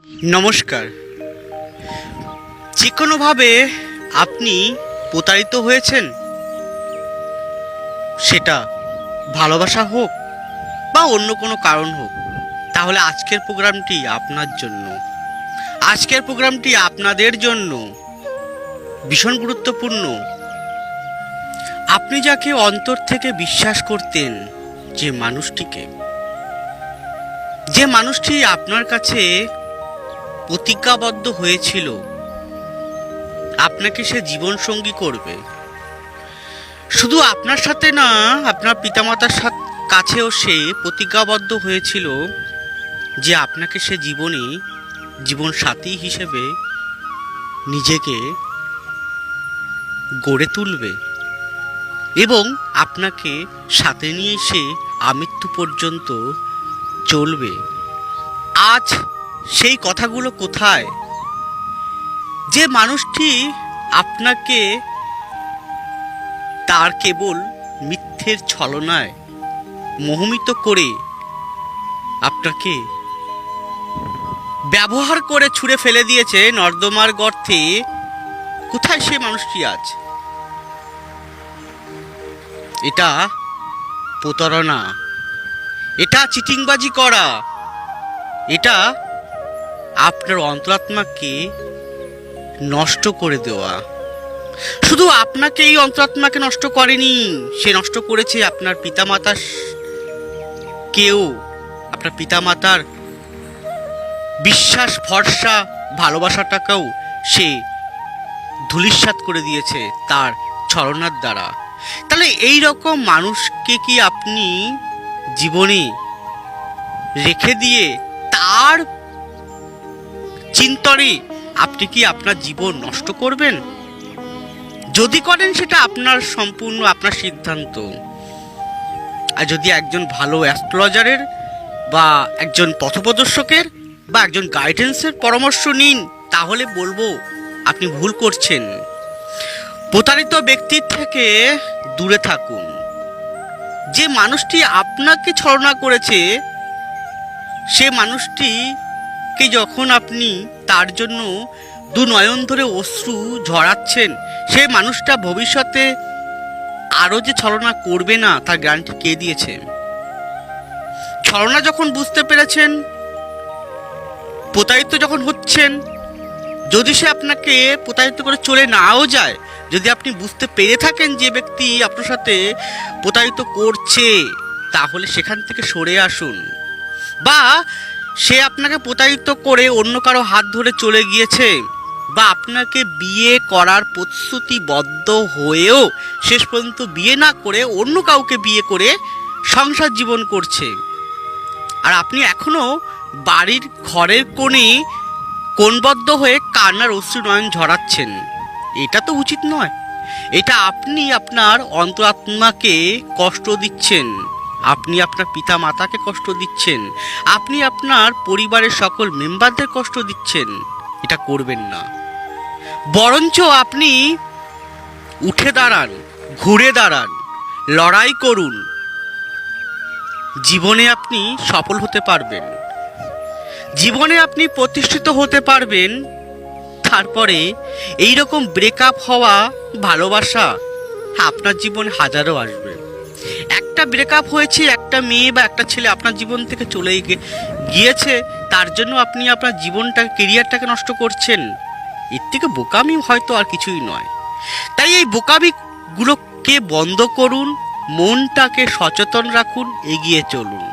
নমস্কার। যে কোনোভাবে আপনি প্রতারিত হয়েছেন, সেটা ভালোবাসা হোক বা অন্য কোনো কারণ হোক, তাহলে আজকের প্রোগ্রামটি আপনার জন্য, আজকের প্রোগ্রামটি আপনাদের জন্য ভীষণ গুরুত্বপূর্ণ। আপনি যাকে অন্তর থেকে বিশ্বাস করতেন, যে মানুষটি আপনার কাছে প্রতিজ্ঞাবদ্ধ হয়েছিল আপনাকে সে জীবনসঙ্গী করবে, শুধু আপনার সাথে না, আপনার পিতামাতার কাছেও সে প্রতিজ্ঞাবদ্ধ হয়েছিল যে আপনাকে সে জীবন সাথী হিসেবে নিজেকে গড়ে তুলবে এবং আপনাকে সাথে নিয়ে সে আমৃত্যু পর্যন্ত চলবে। আজ সেই কথাগুলো কোথায়? যে মানুষটি আপনাকে তার কেবল মিথ্যের ছলনায় মোহিত করে আপনাকে ব্যবহার করে ছুঁড়ে ফেলে দিয়েছে নর্দমার গর্তে, কোথায় সে মানুষটি আজ? এটা প্রতারণা, এটা চিটিংবাজি করা, এটা আপনার অন্তরাত্মাকে নষ্ট করে দেওয়া। শুধু আপনাকে, এই অন্তরাত্মাকে নষ্ট করেনি, সে নষ্ট করেছে আপনার পিতামাতার কেউ, আপনার পিতামাতার বিশ্বাস, ভরসা, ভালোবাসাটাকেও সে ধূলিসাৎ করে দিয়েছে তার ছলনার দ্বারা। তাহলে এই রকম মানুষকে কি আপনি জীবনে রেখে দিয়ে তার চিন্তনে আপনি কি আপনার জীবন নষ্ট করবেন? যদি করেন সেটা আপনার সম্পূর্ণ আপনার সিদ্ধান্ত। আর যদি একজন ভালো অ্যাস্ট্রোলজারের বা একজন পথপ্রদর্শকের বা একজন গাইডেন্সের পরামর্শ নিন, তাহলে বলবো আপনি ভুল করছেন। প্রতারিত ব্যক্তির থেকে দূরে থাকুন। যে মানুষটি আপনাকে ছলনা করেছে, সে মানুষটিকে যখন আপনি তার জন্য দু নয়ন ধরে অশ্রু ঝরাচ্ছেন, সে মানুষটা ভবিষ্যতে আরও যে ছলনা করবে না, তার গ্যারান্টি কে দিয়েছে? ছলনা যখন বুঝতে পেরেছেন, প্রতারিত যখন হচ্ছেন, যদি সে আপনাকে প্রতারিত করে চলে নাও যায়, যদি আপনি বুঝতে পেরে থাকেন যে ব্যক্তি আপনার সাথে প্রতারিত করছে, তাহলে সেখান থেকে সরে আসুন। বা সে আপনাকে প্রতারিত করে অন্য কারো হাত ধরে চলে গিয়েছে, বা আপনাকে বিয়ে করার প্রতিশ্রুতিবদ্ধ হয়েও শেষ পর্যন্ত বিয়ে না করে অন্য কাউকে বিয়ে করে সংসার জীবন করছে, আর আপনি এখনো বাড়ির ঘরের কোণবদ্ধ হয়ে কান্নার অশ্রু নয়ন ঝরাচ্ছেন। এটা তো উচিত নয়। এটা আপনি আপনার অন্তরাত্মাকে কষ্ট দিচ্ছেন, আপনি আপনার পিতা মাতাকে কষ্ট দিচ্ছেন, আপনি আপনার পরিবারের সকল মেম্বারদের কষ্ট দিচ্ছেন। এটা করবেন না। বরঞ্চ আপনি উঠে দাঁড়ান, ঘুরে দাঁড়ান, লড়াই করুন। জীবনে আপনি সফল হতে পারবেন, জীবনে আপনি প্রতিষ্ঠিত হতে পারবেন। তারপরে এইরকম ব্রেকআপ হওয়া ভালোবাসা আপনার জীবনে হাজারও আসবে। একটা ব্রেকআপ হয়েছে, একটা মেয়ে বা একটা ছেলে আপনার জীবন থেকে চলে গিয়েছে, তার জন্য আপনি আপনার জীবনটাকে, কেরিয়ারটাকে নষ্ট করছেন। এর থেকে বোকামি হয়তো আর কিছুই নয়। তাই এই বোকামিগুলোকে বন্ধ করুন, মনটাকে সচেতন রাখুন, এগিয়ে চলুন।